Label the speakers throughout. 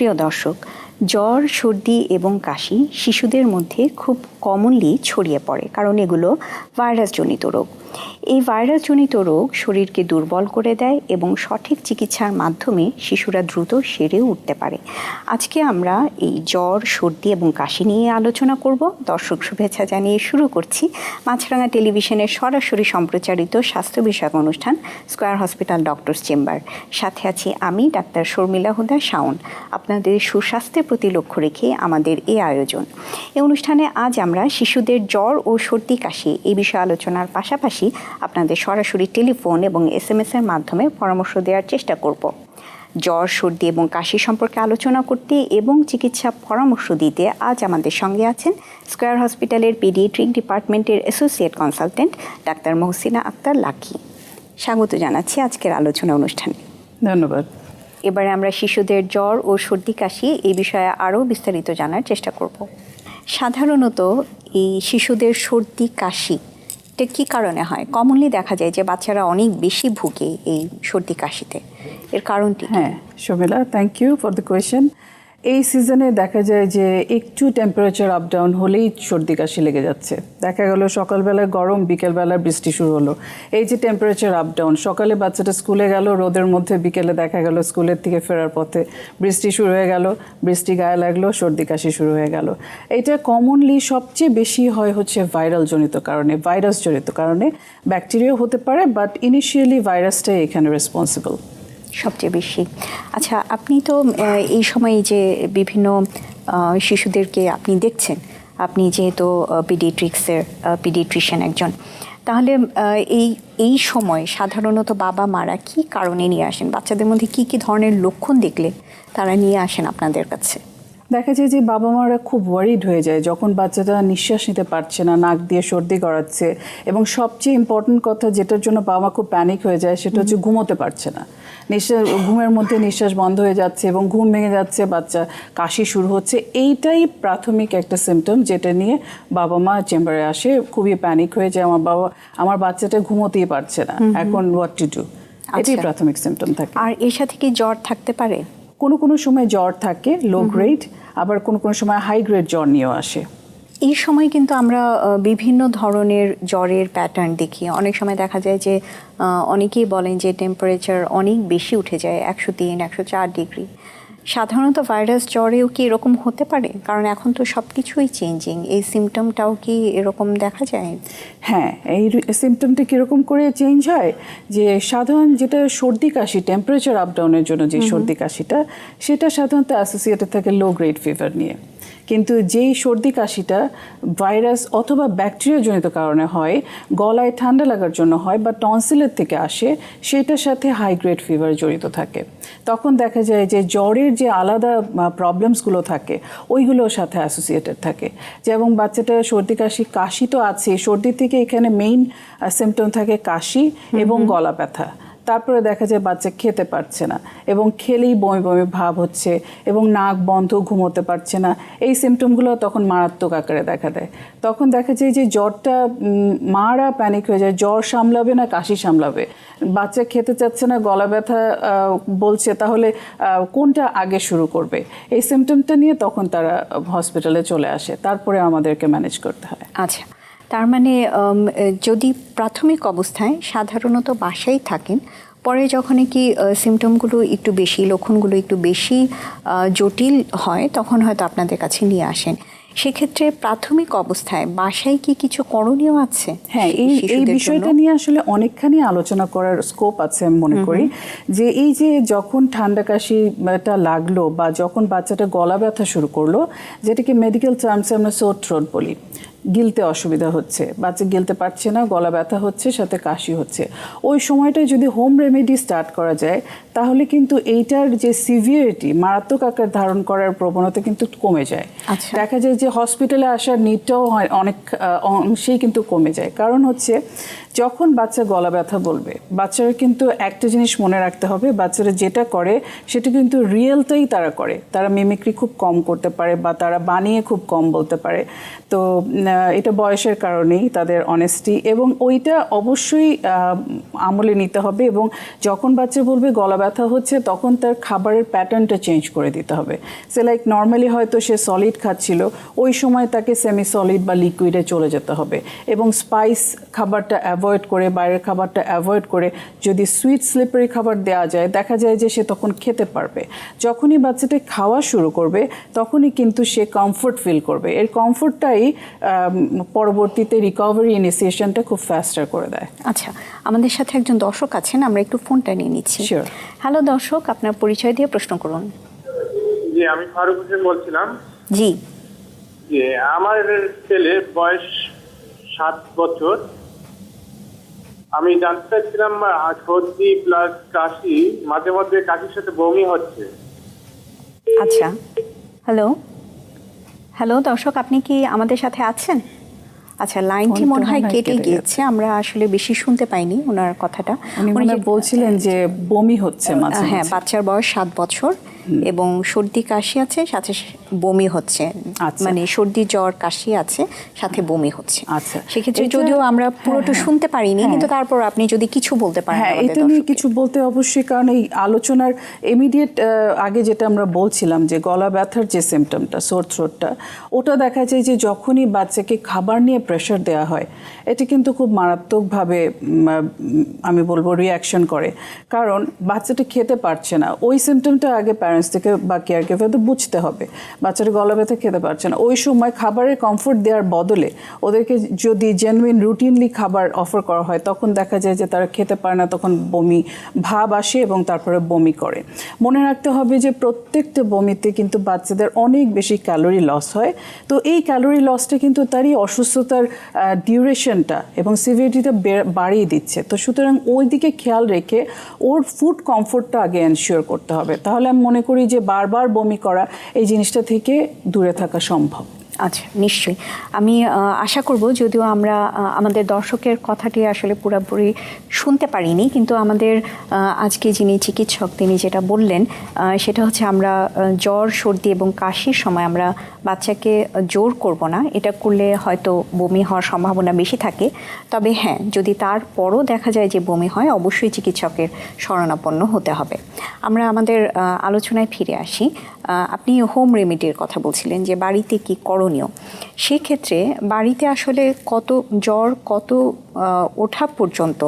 Speaker 1: প্রিয় দর্শক, জ্বর, সর্দি এবং কাশি শিশুদের মধ্যে খুব কমনলি ছড়িয়ে পড়ে, কারণ এগুলো ভাইরাসজনিত রোগ। এই ভাইরাসজনিত রোগ শরীরকে দুর্বল করে দেয় এবং সঠিক চিকিৎসার মাধ্যমে শিশুরা দ্রুত সেরে উঠতে পারে। আজকে আমরা এই জ্বর, সর্দি এবং কাশি নিয়ে আলোচনা করব। দর্শক শুভেচ্ছা জানিয়ে শুরু করছি মাছরাঙা টেলিভিশনের সরাসরি সম্প্রচারিত স্বাস্থ্য বিষয়ক অনুষ্ঠান স্কয়ার হসপিটাল ডক্টরস চেম্বার। সাথে আছি আমি ডাক্তার শর্মিলা হুদা শাওন। আপনাদের সুস্বাস্থ্যের প্রতি লক্ষ্য রেখে আমাদের এই আয়োজন। এই অনুষ্ঠানে আজ আমরা শিশুদের জ্বর ও সর্দি কাশি এই বিষয়ে আলোচনার পাশাপাশি আপনাদের সরাসরি টেলিফোন এবং SMS এর মাধ্যমে পরামর্শ দেওয়ার চেষ্টা করব। জ্বর, সর্দি এবং কাশি সম্পর্কে আলোচনা করতে এবং চিকিৎসা পরামর্শ দিতে আজ আমাদের সঙ্গে আছেন স্কয়ার হসপিটালের পিডিয়াট্রিক ডিপার্টমেন্টের associate consultant doctor Mohsina Akter Lucky. স্বাগত জানাচ্ছি আজকের আলোচনা অনুষ্ঠানে।
Speaker 2: ধন্যবাদ।
Speaker 1: এবারে আমরা শিশুদের জ্বর ও সর্দি কাশি এই বিষয়ে আরও বিস্তারিত জানার চেষ্টা করব। সাধারণত এই শিশুদের সর্দি কাশি এটা কী কারণে হয়? কমনলি দেখা যায় যে বাচ্চারা অনেক বেশি ভুগে এই সর্দি কাশিতে। এর কারণটি?
Speaker 2: হ্যাঁ Sharmila, thank you for the question. এই সিজনে দেখা যায় যে একটু টেম্পারেচার আপ ডাউন হলেই সর্দি কাশি লেগে যাচ্ছে। দেখা গেল সকালবেলায় গরম, বিকেলবেলা বৃষ্টি শুরু হলো। এই যে টেম্পারেচার আপ ডাউন, সকালে বাচ্চাটা স্কুলে গেল রোদের মধ্যে, বিকেলে দেখা গেল স্কুলের থেকে ফেরার পথে বৃষ্টি শুরু হয়ে গেল, বৃষ্টি গায়ে লাগলো, সর্দি কাশি শুরু হয়ে গেল। এটা কমনলি সবচেয়ে বেশি হয় হচ্ছে ভাইরাল জনিত কারণে, ভাইরাস জনিত কারণে। ব্যাকটেরিয়াও হতে পারে, বাট ইনিশিয়ালি ভাইরাসটাই এখানে রেসপন্সিবল
Speaker 1: সবচেয়ে বেশি। আচ্ছা, আপনি তো এই সময় যে বিভিন্ন শিশুদেরকে আপনি দেখছেন, আপনি যেহেতু পিডিয়াট্রিশিয়ান একজন, তাহলে এই সময় সাধারণত বাবা মারা কি কারণে নিয়ে আসেন? বাচ্চাদের মধ্যে কি কি ধরনের লক্ষণ দেখলে তারা নিয়ে আসেন আপনাদের কাছে?
Speaker 2: দেখা যায় যে বাবা মারা খুব ওয়ারিড হয়ে যায় যখন বাচ্চাটা নিঃশ্বাস নিতে পারছে না, নাক দিয়ে সর্দি গড়াচ্ছে, এবং সবচেয়ে ইম্পর্টেন্ট কথা যেটার জন্য বাবা মা খুব প্যানিক হয়ে যায় সেটা হচ্ছে ঘুমোতে পারছে না। ঘুমের মধ্যে নিঃশ্বাস বন্ধ হয়ে যাচ্ছে এবং ঘুম ভেঙে যাচ্ছে, বাচ্চা কাশি শুরু হচ্ছে। এইটাই প্রাথমিক একটা সিমটম যেটা নিয়ে বাবা মা চেম্বারে আসে, খুবই প্যানিক হয়ে যায়, আমার বাচ্চাটা ঘুমোতেই পারছে না, এখন হোয়াট টু ডু। এটাই প্রাথমিক সিমটম থাকে।
Speaker 1: আর এর সাথে কি জ্বর থাকতে পারে?
Speaker 2: কোনো সময় জ্বর থাকে লো গ্রেড, আবার কোনো সময় হাই গ্রেড জ্বর নিয়েও আসে।
Speaker 1: এই সময় কিন্তু আমরা বিভিন্ন ধরনের জ্বরের প্যাটার্ন দেখি। অনেক সময় দেখা যায় যে অনেকেই বলেন যে টেম্পারেচার অনেক বেশি উঠে যায়, 103, 104 ডিগ্রি। সাধারণত ভাইরাস জ্বরেও কি এরকম হতে পারে? কারণ এখন তো সব কিছুই চেঞ্জিং। এই সিমটমটাও কি এরকম দেখা যায়?
Speaker 2: হ্যাঁ, এই সিমটমটা কীরকম করে চেঞ্জ হয়, যে সাধারণ যেটা সর্দি কাশি, টেম্পারেচার আপ ডাউনের জন্য যে সর্দি কাশিটা, সেটা সাধারণত অ্যাসোসিয়েটেড থাকে লো গ্রেড ফিভার নিয়ে। কিন্তু যেই সর্দি কাশিটা ভাইরাস অথবা ব্যাকটেরিয়াজনিত কারণে হয়, গলায় ঠান্ডা লাগার জন্য হয় বা টনসিলের থেকে আসে, সেটার সাথে হাই গ্রেড ফিভার জড়িত থাকে। তখন দেখা যায় যে জ্বরের যে আলাদা প্রবলেমসগুলো থাকে ওইগুলোর সাথে অ্যাসোসিয়েটেড থাকে। যেমন বাচ্চাটা সর্দি কাশি তো আছে, সর্দি থেকে এখানে মেইন সিমটম থাকে কাশি এবং গলা ব্যথা। তারপরে দেখা যায় বাচ্চা খেতে পারছে না এবং খেলেই বমি বমি ভাব হচ্ছে এবং নাক বন্ধ, ঘুমোতে পারছে না। এই সিমটমগুলো তখন মারাত্মক আকারে দেখা দেয়। তখন দেখা যায় যে জ্বরটা, মারা প্যানিক হয়ে যায়, জ্বর সামলাবে না কাশি সামলাবে। বাচ্চা খেতে চাচ্ছে না, গলা ব্যথা বলছে, তাহলে কোনটা আগে শুরু করবে? এই সিমটমটা নিয়ে তখন তারা হসপিটালে চলে আসে, তারপরে আমাদেরকে ম্যানেজ করতে হয়।
Speaker 1: আচ্ছা, তার মানে যদি প্রাথমিক অবস্থায় সাধারণত বাসায় থাকেন, পরে যখন কি সিমটমগুলো একটু বেশি, লক্ষণগুলো একটু বেশি জটিল হয়, তখন হয়তো আপনাদের কাছে নিয়ে আসেন। সেক্ষেত্রে প্রাথমিক অবস্থায় বাসায় কি কিছু করণীয় আছে?
Speaker 2: হ্যাঁ, এই বিষয়টা নিয়ে আসলে অনেকখানি আলোচনা করার স্কোপ আছে আমি মনে করি। যে এই যে যখন ঠান্ডা কাশিটা লাগলো বা যখন বাচ্চাটা গলা ব্যথা শুরু করলো, যেটাকে মেডিকেল টার্মসে আমরা সোর থ্রোট বলি, গিলতে অসুবিধা হচ্ছে, বাচ্চা গিলতে পারছে না, গলা ব্যথা হচ্ছে, সাথে কাশি হচ্ছে, ওই সময়টায় যদি হোম রেমেডি স্টার্ট করা যায় তাহলে কিন্তু এইটার যে সিভিয়ারিটি, মারাত্মক আকার ধারণ করার প্রবণতা কিন্তু কমে যায়। দেখা যায় যে হসপিটালে আসার নিডটাও অনেক অংশেই কিন্তু কমে যায়। কারণ হচ্ছে যখন বাচ্চা গলা ব্যথা বলবে, বাচ্চারা কিন্তু একটা জিনিস মনে রাখতে হবে, বাচ্চারা যেটা করে সেটা কিন্তু রিয়েলটাই তারা করে। তারা মিমিক্রি খুব কম করতে পারে বা তারা বানিয়ে খুব কম বলতে পারে। তো এটা বয়সের কারণেই তাদের অনেস্টি, এবং ওইটা অবশ্যই আমলে নিতে হবে। এবং যখন বাচ্চা বলবে গলা ব্যথা হচ্ছে, তখন তার খাবারের প্যাটার্নটা চেঞ্জ করে দিতে হবে। সে লাইক নর্মালি হয়তো সে সলিড খাচ্ছিল, ওই সময় তাকে সেমি সলিড বা লিকুইডে চলে যেতে হবে। এবং স্পাইস খাবারটা অ্যাভয়েড করে, বাইরের খাবারটা অ্যাভয়েড করে যদি সুইট স্লিপারি খাবার দেওয়া যায়, দেখা যায় যে সে তখন খেতে পারবে। যখনই বাচ্চাটা খাওয়া শুরু করবে, তখনই কিন্তু সে কমফোর্ট ফিল করবে। এর কমফোর্টটাই পরবর্তীতে রিকভারি ইনিশিয়েশনটা খুব ফাস্টার করে দেয়।
Speaker 1: আচ্ছা, আমাদের সাথে একজন দর্শক আছেন, আমরা একটু ফোনটা নিয়ে নিচ্ছি।
Speaker 2: Sure.
Speaker 1: হ্যালো দর্শক, আপনার পরিচয় দিয়ে প্রশ্ন করুন।
Speaker 3: জি, আমি ফারুক হোসেন বলছিলাম।
Speaker 1: জি
Speaker 3: যে আমার ছেলে বয়স 7 বছর। আমি জানতে চাইছিলাম সর্দি প্লাস কাশি, মাঝে মধ্যে কাশির সাথে বমি হচ্ছে।
Speaker 1: আচ্ছা, হ্যালো হ্যালো দর্শক, আপনি কি আমাদের সাথে আছেন? আচ্ছা, লাইনটি মনে হয় কেটে গিয়েছে, আমরা আসলে বেশি শুনতে পাইনি ওনার কথাটা।
Speaker 2: উনি বলছিলেন যে বমি হচ্ছে মাঝে
Speaker 1: হ্যাঁ,
Speaker 2: মাঝে।
Speaker 1: বাচ্চার বয়স 7 বছর এবং সর্দি কাশি আছে, সাথে বমি হচ্ছে।
Speaker 2: আচ্ছা।
Speaker 1: মানে সর্দি জ্বর কাশি আছে, সাথে বমি হচ্ছে।
Speaker 2: আচ্ছা।
Speaker 1: সেক্ষেত্রে যদিও আমরা পুরোটা শুনতে পারিনি, কিন্তু তারপর আপনি যদি কিছু বলতে পারেন
Speaker 2: হ্যাঁ,
Speaker 1: আমাদের
Speaker 2: এটা নিয়ে
Speaker 1: দর্শককে।
Speaker 2: কিছু বলতে অবশ্যই, কারণ এই আলোচনার ইমিডিয়েট আগে যেটা আমরা বলছিলাম যে গলা ব্যথার যে সিমটমটা, সোর থ্রোটটা, ওটা দেখা যায় যে যখনই বাচ্চাকে খাবার নিয়ে প্রেশার দেওয়া হয়, এটা কিন্তু খুব মারাত্মকভাবে আমি বলবো রিয়াকশন করে। কারণ বাচ্চাটা খেতে পারছে না, ওই সিমটমটা আগে প্যারেন্টস থেকে বা কেয়ার গিভারদের বুঝতে হবে। বাচ্চাটা গলা ব্যথা খেতে পারছে না, ওই সময় খাবারের কমফোর্ট দেওয়ার বদলে ওদেরকে যদি জেনুইন রুটিনলি খাবার অফার করা হয়, তখন দেখা যায় যে তারা খেতে পারে না, তখন বমি ভাব আসে এবং তারপরে বমি করে। মনে রাখতে হবে যে প্রত্যেকটা বমিতে কিন্তু বাচ্চাদের অনেক বেশি ক্যালোরি লস হয়। তো এই ক্যালোরি লসটা কিন্তু তারই অসুস্থতার ডিউরেশনটা এবং সিভিয়ারিটিটা বাড়িয়ে দিচ্ছে। তো সুতরাং ওই দিকে খেয়াল রেখে ওর ফুড কমফোর্টটা আগে এনশিওর করতে হবে। তাহলে আমি মনে করি যে বারবার বমি করা এই জিনিসটা থেকে দূরে থাকা সম্ভব।
Speaker 1: আচ্ছা, নিশ্চয়ই। আমি আশা করব, যদিও আমরা আমাদের দর্শকের কথাটি আসলে পুরোপুরি শুনতে পারিনি, কিন্তু আমাদের আজকে যিনি চিকিৎসক তিনি যেটা বললেন সেটা হচ্ছে আমরা জ্বর সর্দি এবং কাশির সময় আমরা বাচ্চাকে জোর করব না। এটা করলে হয়তো বমি হওয়ার সম্ভাবনা বেশি থাকে। তবে হ্যাঁ, যদি তারপরও দেখা যায় যে বমি হয়, অবশ্যই চিকিৎসকের শরণাপন্ন হতে হবে। আমরা আমাদের আলোচনায় ফিরে আসি। আপনি হোম রেমেডির কথা বলছিলেন যে বাড়িতে কি করণীয়। সেক্ষেত্রে বাড়িতে আসলে কত জ্বর ওঠা পর্যন্ত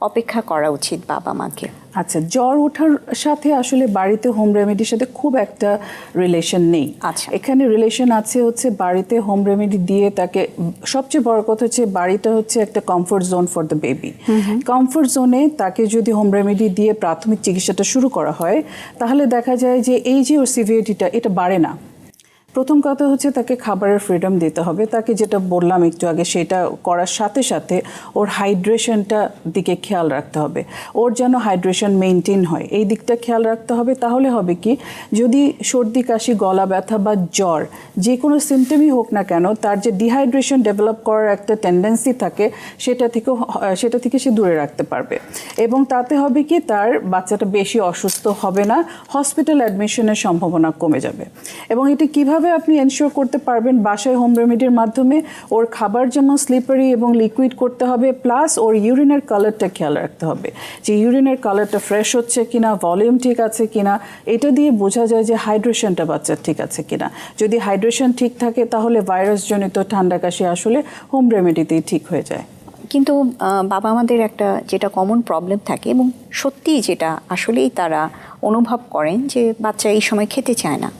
Speaker 1: অপেক্ষা করা উচিত বাবা মাকে?
Speaker 2: আচ্ছা, জ্বর ওঠার সাথে আসলে বাড়িতে হোম রেমেডির সাথে খুব একটা রিলেশন নেই।
Speaker 1: আচ্ছা,
Speaker 2: এখানে রিলেশন আছে হচ্ছে বাড়িতে হোম রেমেডি দিয়ে তাকে, সবচেয়ে বড় কথা হচ্ছে বাড়িটা হচ্ছে একটা comfort zone for the baby. Comfort জোনে তাকে যদি হোম রেমেডি দিয়ে প্রাথমিক চিকিৎসাটা শুরু করা হয়, তাহলে দেখা যায় যে এই যে ওর সিভিয়ারিটিটা এটা বাড়ে না। প্রথম কথা হচ্ছে তাকে খাবারের ফ্রিডম দিতে হবে। তাকে যেটা বললাম একটু আগে, সেটা করার সাথে সাথে ওর হাইড্রেশনটা দিকে খেয়াল রাখতে হবে। ওর যেন হাইড্রেশন মেনটেন হয়, এই দিকটা খেয়াল রাখতে হবে। তাহলে হবে কি, যদি সর্দি কাশি গলা ব্যথা বা জ্বর যে কোনো সিমটমই হোক না কেন, তার যে ডিহাইড্রেশন ডেভেলপ করার একটা টেন্ডেন্সি থাকে, সেটা থেকে সে দূরে রাখতে পারবে। এবং তাতে হবে কি, তার বাচ্চাটা বেশি অসুস্থ হবে না, হসপিটাল অ্যাডমিশনের সম্ভাবনা কমে যাবে। এবং এটি কীভাবে আপনি এনশিওর করতে পারবেন? বাসায় হোম রেমেডির মাধ্যমে ওর খাবার যেমন স্লিপারি এবং লিকুইড করতে হবে, প্লাস ওর ইউরিনের কালারটা খেয়াল রাখতে হবে যে ইউরিনের কালারটা ফ্রেশ হচ্ছে কিনা, ভলিউম ঠিক আছে কিনা। এটা দিয়ে বোঝা যায় যে হাইড্রেশনটা বাচ্চার ঠিক আছে কিনা। যদি হাইড্রেশন ঠিক থাকে, তাহলে ভাইরাসজনিত ঠান্ডা কাশি আসলে হোম রেমেডিতেই ঠিক হয়ে যায়।
Speaker 1: কিন্তু বাবা আমাদের একটা যেটা কমন প্রবলেম থাকে, এবং সত্যিই যেটা আসলেই তারা অনুভব করেন, যে বাচ্চা এই সময় খেতে চায় না।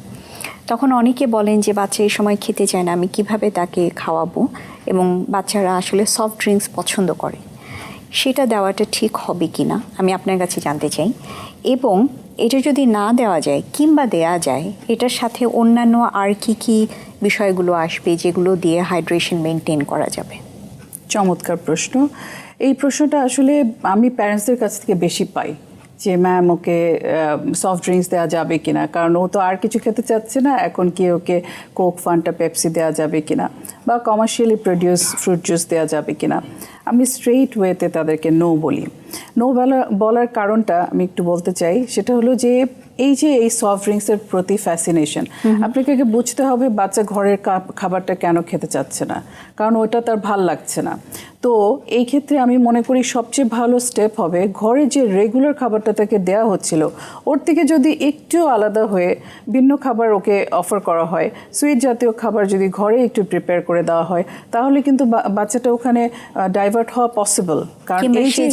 Speaker 1: তখন অনেকে বলেন যে বাচ্চা এই সময় খেতে চায় না, আমি কিভাবে তাকে খাওয়াবো? এবং বাচ্চারা আসলে সফট ড্রিঙ্কস পছন্দ করে, সেটা দেওয়াটা ঠিক হবে কি না আমি আপনার কাছে জানতে চাই। এবং এটা যদি না দেওয়া যায় কিংবা দেওয়া যায়, এটার সাথে অন্যান্য আর কি বিষয়গুলো আসবে যেগুলো দিয়ে হাইড্রেশন মেনটেন করা যাবে?
Speaker 2: চমৎকার প্রশ্ন। এই প্রশ্নটা আসলে আমি প্যারেন্টসদের কাছ থেকে বেশি পাই যে ম্যাম ওকে সফট ড্রিঙ্কস দেওয়া যাবে কিনা, কারণ ও তো আর কিছু খেতে চাচ্ছে না, এখন কি ওকে কোক, ফান্টা, পেপসি দেওয়া যাবে কিনা, বা কমার্শিয়ালি প্রডিউস ফ্রুট জুস দেওয়া যাবে কিনা। আমি স্ট্রেইট ওয়েতে তাদেরকে নো বলি। নো বলার কারণটা আমি একটু বলতে চাই, সেটা হলো যে এই সফট ড্রিঙ্কসের প্রতি ফ্যাসিনেশন, আপনাকে বুঝতে হবে বাচ্চা ঘরের খাবারটা কেন খেতে চাচ্ছে না, কারণ ওটা তার ভাল লাগছে না। তো এই ক্ষেত্রে আমি মনে করি সবচেয়ে ভালো স্টেপ হবে ঘরে যে রেগুলার খাবারটা তাকে দেওয়া হচ্ছিল ওর থেকে যদি একটু আলাদা হয়ে ভিন্ন খাবার ওকে অফার করা হয়, সুইট জাতীয় খাবার যদি ঘরে একটু প্রিপেয়ার করে দেওয়া হয়, তাহলে কিন্তু বাচ্চাটা ওখানে ডাইভার্ট হওয়া পসিবল। কারণ
Speaker 1: সে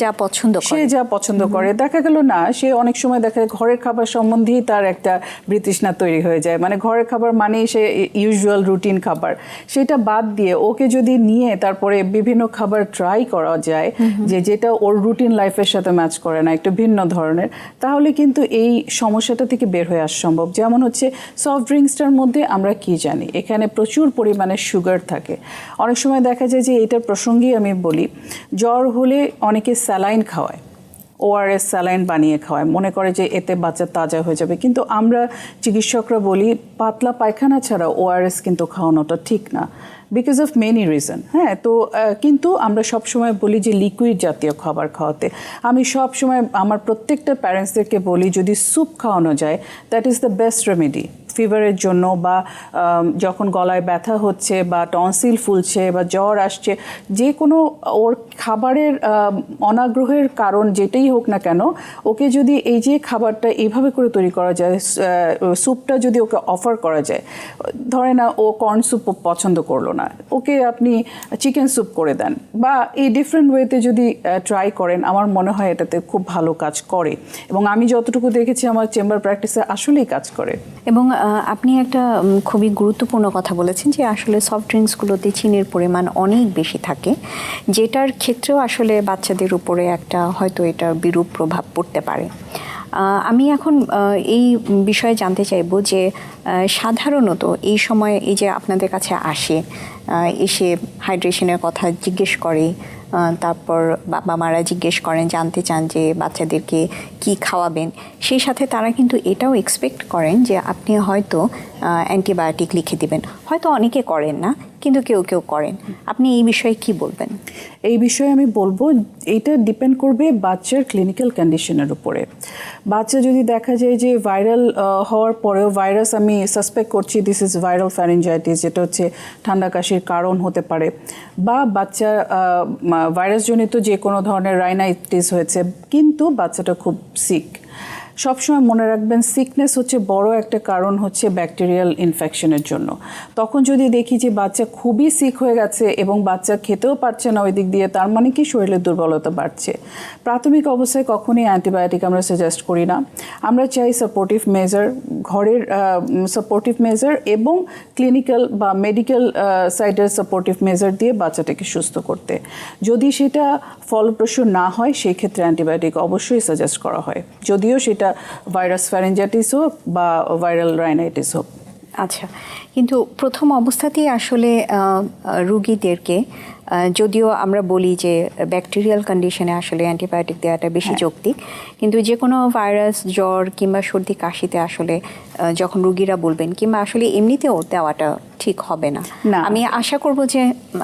Speaker 1: যা পছন্দ করে
Speaker 2: দেখা গেল না, সে অনেক সময় দেখা যায় ঘরের খাবার সম্বন্ধেই তার একটা বিতৃষ্ণা তৈরি হয়ে যায়, মানে ঘরের খাবার মানেই সে ইউজুয়াল রুটিন খাবার, সেটা বাদ দিয়ে ওকে যদি নিয়ে তারপরে বিভিন্ন খাবার ট্রাই করা যায় যেটা ওর রুটিন লাইফের সাথে ম্যাচ করে না, একটু ভিন্ন ধরনের, তাহলে কিন্তু এই সমস্যাটা থেকে বের হয়ে আসা সম্ভব। যেমন হচ্ছে সফট ড্রিঙ্কসটার মধ্যে আমরা কি জানি, এখানে প্রচুর পরিমাণে সুগার থাকে। অনেক সময় দেখা যায় যে এটার প্রসঙ্গেই আমি বলি, জ্বর হলে অনেকে স্যালাইন খাওয়ায়, ওআরএস স্যালাইন বানিয়ে খাওয়ায়, মনে করে যে এতে বাচ্চা তাজা হয়ে যাবে, কিন্তু আমরা চিকিৎসকরা বলি পাতলা পায়খানা ছাড়া ওআরএস কিন্তু খাওয়ানোটা ঠিক না, বিকজ অফ মেনি রিজন। হ্যাঁ, তো কিন্তু আমরা সবসময় বলি যে লিকুইড জাতীয় খাবার খাওয়াতে। আমি সবসময় আমার প্রত্যেকটা প্যারেন্টসদেরকে বলি যদি স্যুপ খাওয়ানো যায়, that is the best remedy ফিভারের জন্য, বা যখন গলায় ব্যথা হচ্ছে বা টনসিল ফুলছে বা জ্বর আসছে, যে কোনো ওর খাবারের অনাগ্রহের কারণ যেটাই হোক না কেন, ওকে যদি এই যে খাবারটা এইভাবে করে তৈরি করা যায়, স্যুপটা যদি ওকে অফার করা যায়, ধরে না ও কর্ন স্যুপ পছন্দ করলো না, ওকে আপনি চিকেন স্যুপ করে দেন, বা এই ডিফারেন্ট ওয়েতে যদি ট্রাই করেন, আমার মনে হয় এটাতে খুব ভালো কাজ করে, এবং আমি যতটুকু দেখেছি আমার চেম্বার প্র্যাকটিসে আসলেই কাজ করে।
Speaker 1: এবং আপনি একটা খুবই গুরুত্বপূর্ণ কথা বলেছেন যে আসলে সফট ড্রিঙ্কসগুলোতে চিনির পরিমাণ অনেক বেশি থাকে, যেটার ক্ষেত্রেও আসলে বাচ্চাদের উপরে একটা হয়তো এটার বিরূপ প্রভাব পড়তে পারে। আমি এখন এই বিষয়ে জানতে চাইব যে সাধারণত এই সময় এই যে আপনাদের কাছে আসে, এসে হাইড্রেশনের কথা জিজ্ঞেস করে, তারপর বাবা মারা জিজ্ঞেস করেন, জানতে চান যে বাচ্চাদেরকে কি খাওয়াবেন, সেই সাথে তারা কিন্তু এটাও এক্সপেক্ট করেন যে আপনি হয়তো অ্যান্টিবায়োটিক লিখে দিবেন। হয়তো অনেকে করেন না, কিন্তু কেউ কেউ করেন। আপনি এই বিষয়ে কি বলবেন?
Speaker 2: এই বিষয়ে আমি বলবো এইটা ডিপেন্ড করবে বাচ্চার ক্লিনিক্যাল কন্ডিশনের উপরে। বাচ্চা যদি দেখা যায় যে ভাইরাল হওয়ার পরেও ভাইরাস, আমি সাসপেক্ট করছি দিস ইজ ভাইরাল ফ্যারিঞ্জাইটিস, যেটা হচ্ছে ঠান্ডা কাশির কারণ হতে পারে, বা বাচ্চা ভাইরাসজনিত যে কোনো ধরনের রাইনাইটিস হয়েছে কিন্তু বাচ্চাটা খুব সিক, সবসময় মনে রাখবেন সিকনেস হচ্ছে বড় একটা কারণ হচ্ছে ব্যাকটেরিয়াল ইনফেকশনের জন্য। তখন যদি দেখি যে বাচ্চা খুবই সিক হয়ে গেছে এবং বাচ্চা খেতেও পারছে না ওই দিক দিয়ে, তার মানে কি শরীরের দুর্বলতা বাড়ছে। প্রাথমিক অবস্থায় কখনোই অ্যান্টিবায়োটিক আমরা সাজেস্ট করি না। আমরা চাই সাপোর্টিভ মেজার, ঘরের সাপোর্টিভ মেজার এবং ক্লিনিক্যাল বা মেডিকেল সাইডের সাপোর্টিভ মেজার দিয়ে বাচ্চাটাকে সুস্থ করতে। যদি সেটা ফলপ্রসূ না হয় সেই ক্ষেত্রে অ্যান্টিবায়োটিক অবশ্যই সাজেস্ট করা হয়, যদিও সেটা ভাইরাস ফ্যারিঞ্জাইটিস হোক বা ভাইরাল রাইনাইটিস হোক।
Speaker 1: আচ্ছা, কিন্তু প্রথম অবস্থাতেই আসলে রুগীদেরকে, যদিও আমরা বলি যে ব্যাকটেরিয়াল কন্ডিশনে আসলে অ্যান্টিবায়োটিক দেওয়াটা বেশি যৌক্তিক, কিন্তু যে কোনো ভাইরাস, জ্বর কিংবা সর্দি কাশিতে আসলে যখন রুগীরা বলবেন, কিংবা আসলে এমনিতেও দেওয়াটা ঠিক হবে না। আমি আশা করব যে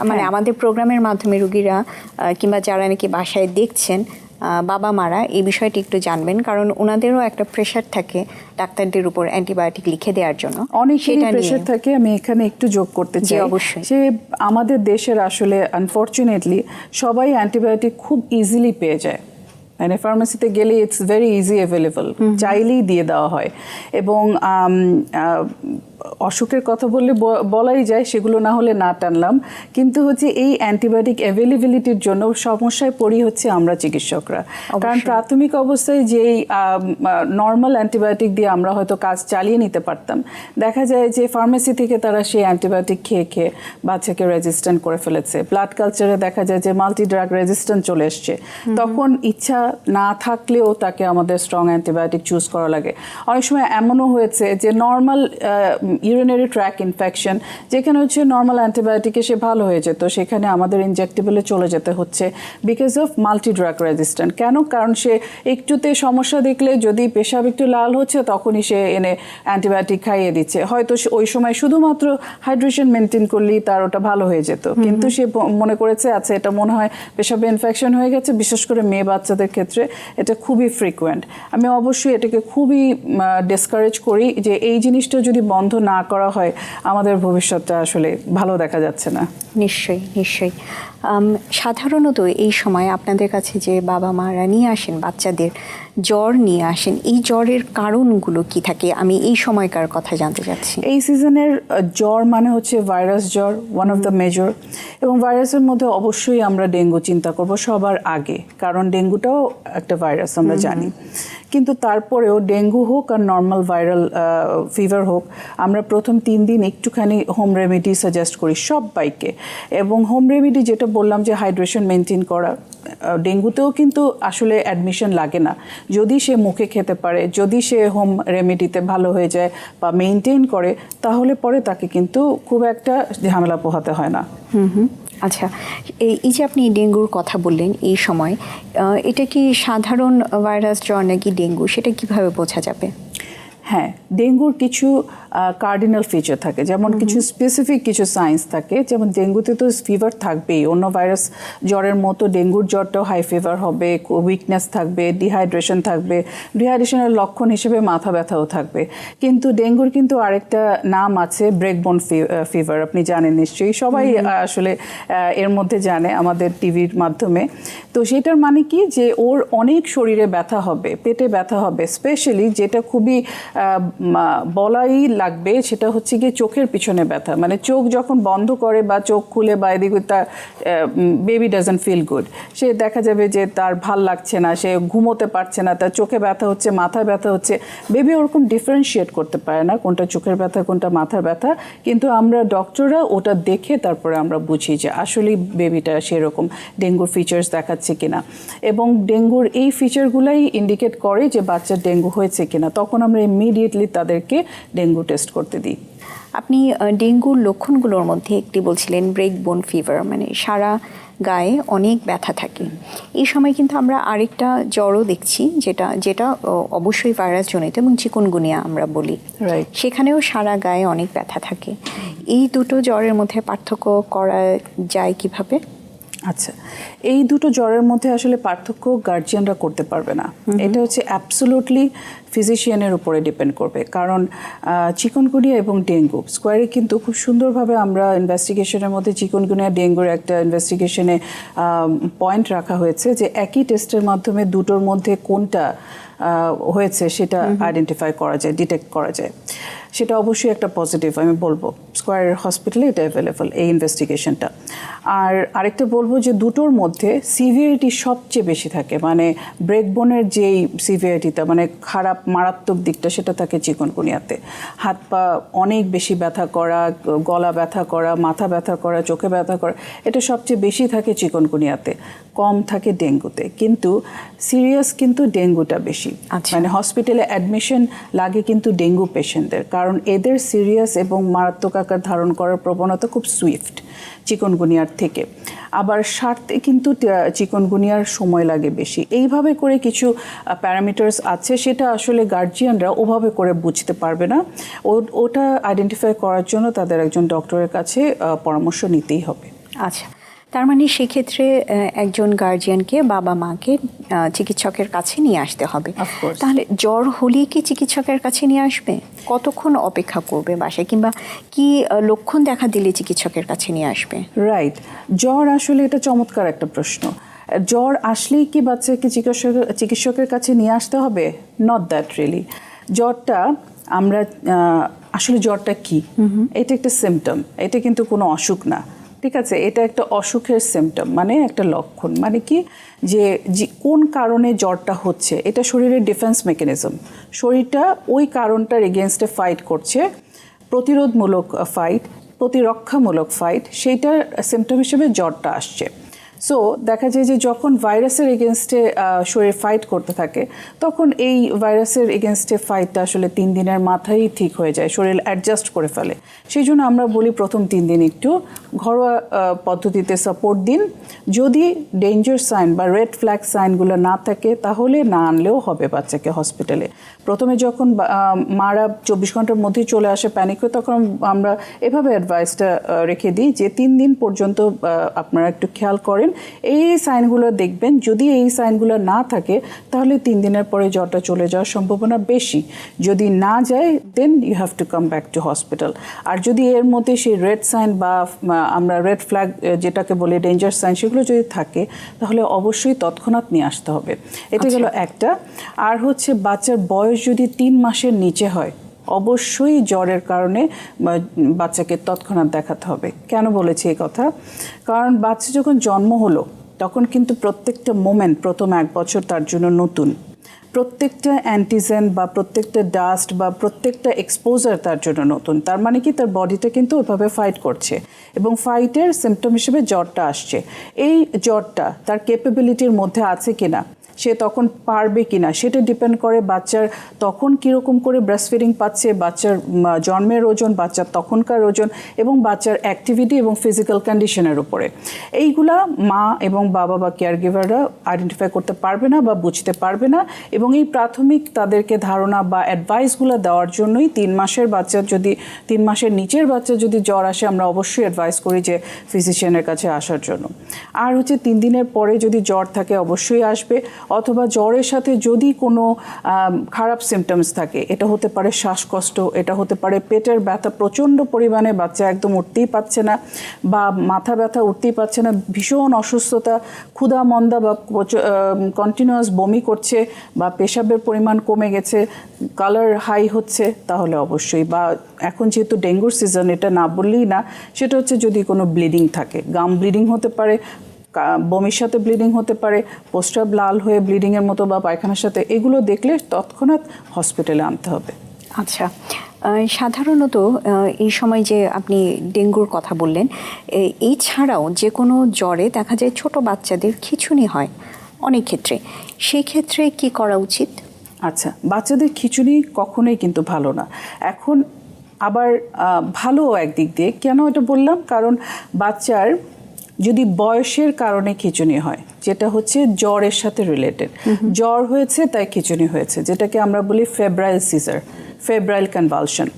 Speaker 1: মানে আমাদের প্রোগ্রামের মাধ্যমে রুগীরা কিংবা যারা নাকি বাসায় দেখছেন বাবা মারা এই বিষয়টি একটু জানবেন, কারণ ওনাদেরও একটা প্রেশার থাকে ডাক্তারদের উপর অ্যান্টিবায়োটিক লিখে দেওয়ার জন্য।
Speaker 2: অনেকেরই প্রেশার থাকে। আমি এখানে একটু যোগ করতে চাই,
Speaker 1: অবশ্যই,
Speaker 2: যে আমাদের দেশের আসলে আনফর্চুনেটলি সবাই অ্যান্টিবায়োটিক খুব ইজিলি পেয়ে যায়, মানে ফার্মেসিতে গেলে ইটস ভেরি ইজি অ্যাভেলেবল, চাইলেই দিয়ে দেওয়া হয়। এবং অসুখের কথা বললে বলাই যায়, সেগুলো না হলে না টানলাম, কিন্তু হচ্ছে এই অ্যান্টিবায়োটিক অ্যাভেলেবিলিটির জন্য সমস্যায় পড়ি হচ্ছে আমরা চিকিৎসকরা। কারণ প্রাথমিক অবস্থায় যেই নর্মাল অ্যান্টিবায়োটিক দিয়ে আমরা হয়তো কাজ চালিয়ে নিতে পারতাম, দেখা যায় যে ফার্মেসি থেকে তারা সেই অ্যান্টিবায়োটিক খেয়ে খেয়ে বাচ্চাকে রেজিস্ট্যান্ট করে ফেলেছে। ব্লাড কালচারে দেখা যায় যে মাল্টি ড্রাগ রেজিস্ট্যান্ট চলে এসছে, তখন ইচ্ছা না থাকলেও তাকে আমাদের স্ট্রং অ্যান্টিবায়োটিক চুজ করা লাগে। অনেক সময় এমনও হয়েছে যে নর্মাল ইউরিনারি ট্র্যাক ইনফেকশন যেখানে হচ্ছে নর্মাল অ্যান্টিবায়োটিকে সে ভালো হয়ে যেত, সেখানে আমাদের ইনজেক্টেবলে চলে যেতে হচ্ছে because of multi drug resistant. কেন? কারণ সে একটুতে সমস্যা দেখলে যদি পেশাব একটু লাল হচ্ছে তখনই সে এনে অ্যান্টিবায়োটিক খাইয়ে দিচ্ছে। হয়তো ওই সময় শুধুমাত্র হাইড্রেশন মেনটেন করলেই তার ওটা ভালো হয়ে যেত, কিন্তু সে মনে করেছে আচ্ছা এটা মনে হয় পেশাবে ইনফেকশন হয়ে গেছে। বিশেষ করে মেয়ে বাচ্চাদের ক্ষেত্রে এটা খুবই ফ্রিকুয়েন্ট। আমি অবশ্যই এটাকে খুবই ডিসকারেজ করি যে এই জিনিসটা যদি বন্ধ না করা হয় আমাদের ভবিষ্যৎটা আসলে ভালো দেখা যাচ্ছে না।
Speaker 1: নিশ্চয়ই নিশ্চয়ই। সাধারণত এই সময় আপনাদের কাছে যে বাবা মারা নিয়ে আসেন বাচ্চাদের জ্বর নিয়ে আসেন, এই জ্বরের কারণগুলো কি থাকে? আমি এই সময়কার কথা জানতে চাচ্ছি।
Speaker 2: এই সিজনের জ্বর মানে হচ্ছে ভাইরাস জ্বর, ওয়ান অফ দ্য মেজর। এবং ভাইরাসের মধ্যে অবশ্যই আমরা ডেঙ্গু চিন্তা করব সবার আগে, কারণ ডেঙ্গুটাও একটা ভাইরাস আমরা জানি। কিন্তু তারপরেও ডেঙ্গু হোক আর নর্মাল ভাইরাল ফিভার হোক, আমরা প্রথম 3 দিন একটুখানি হোম রেমেডি সাজেস্ট করি সবাইকে। এবং হোম রেমেডি যেটা বললাম যে হাইড্রেশন মেনটেন করা, ডেঙ্গুতেও কিন্তু আসলে অ্যাডমিশন লাগে না যদি সে মুখে খেতে পারে, যদি সে হোম রেমেডিতে ভালো হয়ে যায় বা মেনটেন করে, তাহলে পরে তাকে কিন্তু খুব একটা ঝামেলা পোহাতে হয় না।
Speaker 1: আচ্ছা, এই যে আপনি ডেঙ্গুর কথা বললেন এই সময়, এটা কি সাধারণ ভাইরাস জ্বর নাকি ডেঙ্গু, সেটা কিভাবে বোঝা যাবে?
Speaker 2: হ্যাঁ, ডেঙ্গুর কিছু কার্ডিনাল ফিচার থাকে, যেমন কিছু স্পেসিফিক কিছু সাইন্স থাকে। যেমন ডেঙ্গুতে তো ফিভার থাকবেই, অন্য ভাইরাস জ্বরের মতো ডেঙ্গুর জ্বরটাও হাই ফিভার হবে, উইকনেস থাকবে, ডিহাইড্রেশন থাকবে। ডিহাইড্রেশনের লক্ষণ হিসেবে মাথা ব্যথাও থাকবে। কিন্তু ডেঙ্গুর কিন্তু আরেকটা নাম আছে, ব্রেকবোন ফিভার। আপনি জানেন নিশ্চয়ই, সবাই আসলে এর মধ্যে জানে আমাদের টিভির মাধ্যমে। তো সেটার মানে কি যে ওর অনেক শরীরে ব্যথা হবে, পেটে ব্যথা হবে, স্পেশালি যেটা খুবই বলাই লাগবে সেটা হচ্ছে গিয়ে চোখের পিছনে ব্যথা। মানে চোখ যখন বন্ধ করে বা চোখ খুলে বা এদিকে তার বেবি ডাজন্ট ফিল গুড, সে দেখা যাবে যে তার ভাল লাগছে না, সে ঘুমোতে পারছে না, তার চোখে ব্যথা হচ্ছে, মাথায় ব্যথা হচ্ছে। বেবি ওরকম ডিফারেন্সিয়েট করতে পারে না কোনটা চোখের ব্যথা কোনটা মাথার ব্যথা, কিন্তু আমরা ডক্টররা ওটা দেখে তারপরে আমরা বুঝি যে আসলেই বেবিটা সেরকম ডেঙ্গুর ফিচার্স দেখাচ্ছে কিনা। এবং ডেঙ্গুর এই ফিচারগুলাই ইন্ডিকেট করে যে বাচ্চার ডেঙ্গু হয়েছে কিনা, তখন আমরা ইমিডিয়েটলি তাদেরকে ডেঙ্গু টেস্ট করতে দিই।
Speaker 1: আপনি ডেঙ্গুর লক্ষণগুলোর মধ্যে একটি বলছিলেন ব্রেকবোন ফিভার, মানে সারা গায়ে অনেক ব্যথা থাকে। এই সময় কিন্তু আমরা আরেকটা জ্বরও দেখছি, যেটা অবশ্যই ভাইরাস জনিত এবং চিকুনগুনিয়া আমরা বলি, সেখানেও সারা গায়ে অনেক ব্যথা থাকে। এই দুটো জ্বরের মধ্যে পার্থক্য করা যায় কিভাবে?
Speaker 2: আচ্ছা, এই দুটো জ্বরের মধ্যে আসলে পার্থক্য গার্জিয়ানরা করতে পারবে না। এটা হচ্ছে অ্যাবসোলুটলি ফিজিশিয়ানের উপরে ডিপেন্ড করবে। কারণ চিকুনগুনিয়া এবং ডেঙ্গু স্কোয়ারে কিন্তু খুব সুন্দরভাবে আমরা ইনভেস্টিগেশনের মধ্যে চিকুনগুনিয়া ডেঙ্গুর একটা ইনভেস্টিগেশনে পয়েন্ট রাখা হয়েছে যে একই টেস্টের মাধ্যমে দুটোর মধ্যে কোনটা হয়েছে সেটা আইডেন্টিফাই করা যায়, ডিটেক্ট করা যায়। সেটা অবশ্যই একটা পজিটিভ আমি বলবো। স্কোয়ার হসপিটালে এটা অ্যাভেলেবল এই ইনভেস্টিগেশনটা। আর আরেকটা বলবো যে দুটোর মধ্যে সিভিয়ারিটি সবচেয়ে বেশি থাকে, মানে ব্রেকবোনের যেই সিভিয়ারিটিটা মানে খারাপ মারাত্মক দিকটা সেটা থাকে চিকুনগুনিয়াতে। হাত পা অনেক বেশি ব্যথা করা, গলা ব্যথা করা, মাথা ব্যথা করা, চোখে ব্যথা করা, এটা সবচেয়ে বেশি থাকে চিকুনগুনিয়াতে, কম থাকে ডেঙ্গুতে। কিন্তু সিরিয়াস কিন্তু ডেঙ্গুটা বেশি, মানে হসপিটালে অ্যাডমিশন লাগে কিন্তু ডেঙ্গু পেশেন্টদের, কারণ এদের সিরিয়াস এবং মারাত্মক আকার ধারণ করার প্রবণতা খুব সুইফট চিকুনগুনিয়ার থেকে। আবার সারতে কিন্তু চিকুনগুনিয়ার সময় লাগে বেশি। এইভাবে করে কিছু প্যারামিটার্স আছে, সেটা আসলে গার্জিয়ানরা ওভাবে করে বুঝতে পারবে না। ওটা আইডেন্টিফাই করার জন্য তাদের একজন ডক্টরের কাছে পরামর্শ নিতেই হবে।
Speaker 1: আচ্ছা, তার মানে সেক্ষেত্রে একজন গার্জিয়ানকে, বাবা মাকে চিকিৎসকের কাছে নিয়ে আসতে হবে। তাহলে জ্বর হলেই কি চিকিৎসকের কাছে নিয়ে আসবে? কতক্ষণ অপেক্ষা করবে বাসায়, কিংবা কি লক্ষণ দেখা দিলে চিকিৎসকের কাছে নিয়ে আসবে?
Speaker 2: রাইট, জ্বর আসলে এটা চমৎকার একটা প্রশ্ন। জ্বর আসলেই কি বাচ্চাকে চিকিৎসকের কাছে নিয়ে আসতে হবে? Not that really. জ্বরটা আমরা আসলে জ্বরটা কি, এটা একটা সিমটম, এটা কিন্তু কোনো অসুখ না। ঠিক আছে, এটা একটা অসুখের সিমটম, মানে একটা লক্ষণ। মানে কি যে কোন কারণে জ্বরটা হচ্ছে, এটা শরীরের ডিফেন্স মেকানিজম। শরীরটা ওই কারণটার এগেনস্টে ফাইট করছে, প্রতিরোধমূলক ফাইট, প্রতিরক্ষামূলক ফাইট, সেইটার সিমটম হিসেবে জ্বরটা আসছে। সো দেখা যায় যে যখন ভাইরাসের এগেনস্টে শরীর ফাইট করতে থাকে তখন এই ভাইরাসের এগেনস্টে ফাইটটা আসলে 3 দিনের মাথায় ঠিক হয়ে যায়, শরীর অ্যাডজাস্ট করে ফেলে। সেই জন্য আমরা বলি প্রথম 3 দিন একটু ঘরোয়া পদ্ধতিতে সাপোর্ট দিন। যদি ডেঞ্জার সাইন বা রেড ফ্ল্যাগ সাইনগুলো না থাকে তাহলে না আনলেও হবে বাচ্চাকে হসপিটালে। প্রথমে যখন মারা 24 ঘন্টার মধ্যেই চলে আসে প্যানিক হয়ে, তখন আমরা এভাবে অ্যাডভাইসটা রেখে দিই যে 3 দিন পর্যন্ত আপনারা একটু খেয়াল করেন, এই সাইনগুলো দেখবেন। যদি এই সাইনগুলো না থাকে তাহলে 3 দিনের পরে জ্বরটা চলে যাওয়ার সম্ভাবনা বেশি। যদি না যায় then you have to come back to hospital. আর যদি এর মধ্যে সেই রেড সাইন বা আমরা রেড ফ্ল্যাগ যেটাকে বলে ডেঞ্জার সাইন সেগুলো যদি থাকে তাহলে অবশ্যই তৎক্ষণাৎ নিয়ে আসতে হবে। এটা গেল একটা। আর হচ্ছে বাচ্চার বয়স যদি 3 মাসের নিচে হয় অবশ্যই জ্বরের কারণে বাচ্চাকে তৎক্ষণাৎ দেখাতে হবে। কেন বলেছি এই কথা? কারণ বাচ্চা যখন জন্ম হলো তখন কিন্তু প্রত্যেকটা মোমেন্ট প্রথম 1 বছর তার জন্য নতুন। প্রত্যেকটা অ্যান্টিজেন বা প্রত্যেকটা ডাস্ট বা প্রত্যেকটা এক্সপোজার তার জন্য নতুন। তার মানে কি তার বডিটা কিন্তু ওইভাবে ফাইট করছে এবং ফাইটের সিমটম হিসেবে জ্বরটা আসছে। এই জ্বরটা তার ক্যাপাবিলিটির মধ্যে আছে কিনা, সে তখন পারবে কিনা সেটা ডিপেন্ড করে বাচ্চার তখন কীরকম করে ব্রেস্ট ফিডিং পাচ্ছে, বাচ্চার জন্মের ওজন, বাচ্চার তখনকার ওজন এবং বাচ্চার অ্যাক্টিভিটি এবং ফিজিক্যাল কন্ডিশনের উপরে। এইগুলা মা এবং বাবা বা কেয়ার গিভাররা আইডেন্টিফাই করতে পারবে না বা বুঝতে পারবে না। এবং এই প্রাথমিক তাদেরকে ধারণা বা অ্যাডভাইসগুলো দেওয়ার জন্যই 3 মাসের বাচ্চার যদি 3 মাসের নিচের বাচ্চা যদি জ্বর আসে আমরা অবশ্যই অ্যাডভাইস করি যে ফিজিশিয়ানের কাছে আসার জন্য। আর হচ্ছে 3 দিনের পরে যদি জ্বর থাকে অবশ্যই আসবে, অথবা জ্বরের সাথে যদি কোনো খারাপ সিমটমস থাকে, এটা হতে পারে শ্বাসকষ্ট, এটা হতে পারে পেটের ব্যথা প্রচণ্ড পরিমাণে, বাচ্চা একদম উঠতেই পারছে না বা মাথা ব্যথা উঠতেই পারছে না, ভীষণ অসুস্থতা, ক্ষুধা মন্দা বা কন্টিনিউয়াস বমি করছে বা পেশাবের পরিমাণ কমে গেছে, কালার হাই হচ্ছে, তাহলে অবশ্যই। বা এখন যেহেতু ডেঙ্গুর সিজন, এটা না বললেই না, সেটা হচ্ছে যদি কোনো ব্লিডিং থাকে, গাম ব্লিডিং হতে পারে, বমির সাথে ব্লিডিং হতে পারে, প্রস্রাব লাল হয়ে ব্লিডিংয়ের মতো বা পায়খানার সাথে, এগুলো দেখলে তৎক্ষণাৎ হসপিটালে আনতে হবে।
Speaker 1: আচ্ছা, সাধারণত এই সময় যে আপনি ডেঙ্গুর কথা বললেন, এই ছাড়াও যে কোনো জ্বরে দেখা যায় ছোট বাচ্চাদের খিঁচুনি হয় অনেক ক্ষেত্রে, সেই ক্ষেত্রে কি করা উচিত?
Speaker 2: আচ্ছা, বাচ্চাদের খিঁচুনি কখনোই কিন্তু ভালো না। এখন আবার ভালো একদিক দিয়ে কেন এটা বললাম, কারণ বাচ্চার যদি বয়সের কারণে খিঁচুনি হয়, যেটা হচ্ছে জ্বরের সাথে রিলেটেড, জ্বর হয়েছে তাই খিঁচুনি হয়েছে, যেটাকে আমরা বলি ফেব্রাইল সিজার, ফেব্রাইল কনভালশন।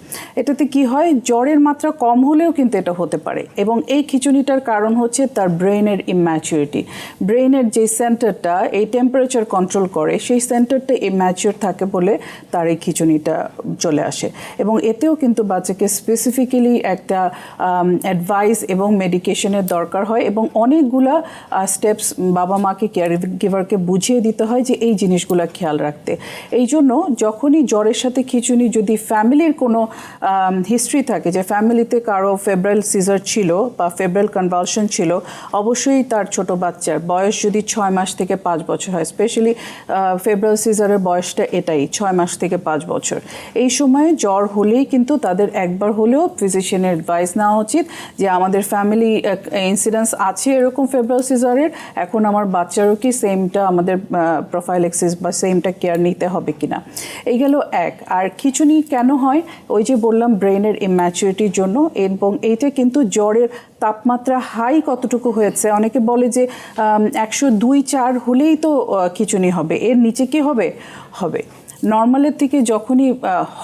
Speaker 2: এটাতে কি হয়, জ্বরের মাত্রা কম হলেও কিন্তু এটা হতে পারে। এবং এই খিঁচুনিটার কারণ হচ্ছে তার ব্রেইনের ইম্যাচুরিটি। ব্রেইনের যে সেন্টারটা এই টেম্পারেচার কন্ট্রোল করে, সেই সেন্টারটা ইম্যাচিওর থাকে বলে তার এই খিঁচুনিটা চলে আসে। এবং এতেও কিন্তু বাচ্চাকে স্পেসিফিক্যালি একটা অ্যাডভাইস এবং মেডিকেশনের দরকার হয় এবং অনেকগুলা স্টেপস বাবা মাকে, কেয়ার গিভারকে বুঝিয়ে দিতে হয় যে এই জিনিসগুলো খেয়াল রাখতে। এই জন্য যখনই জ্বরের সাথে খিঁচুনি, যদি ফ্যামিলির কোনো হিস্ট্রি থাকে যে ফ্যামিলিতে কারো ফেব্রাইল সিজার ছিল বা ফেব্রাইল কনভালশন ছিল, অবশ্যই তার ছোট বাচ্চার বয়স যদি 6 মাস থেকে 5 বছর হয়, স্পেশালি ফেব্রাইল সিজারের বয়সটা এটাই 6 মাস থেকে 5 বছর, এই সময়ে জ্বর হলেই কিন্তু তাদের একবার হলেও ফিজিশিয়ানের অ্যাডভাইস নেওয়া উচিত যে আমাদের ফ্যামিলি ইনসিডেন্স আছে এরকম ফেব্রাইল সিজারের, এখন আমার বাচ্চারও কি সেমটা আমাদের প্রোফাইলেক্সিস বা সেমটা কেয়ার নিতে হবে কিনা। এই গেল এক। আর খিঁচুনি কেন হয়, ওই যে বললাম ব্রেইনের ইম্যাচুরিটির জন্য। এবং এইটা কিন্তু জ্বরের তাপমাত্রা হাই কতটুকু হয়েছে, অনেকে বলে যে 102-4 হলেই তো খিঁচুনি হবে, এর নিচে কি হবে? হবে নর্মালের থেকে যখনই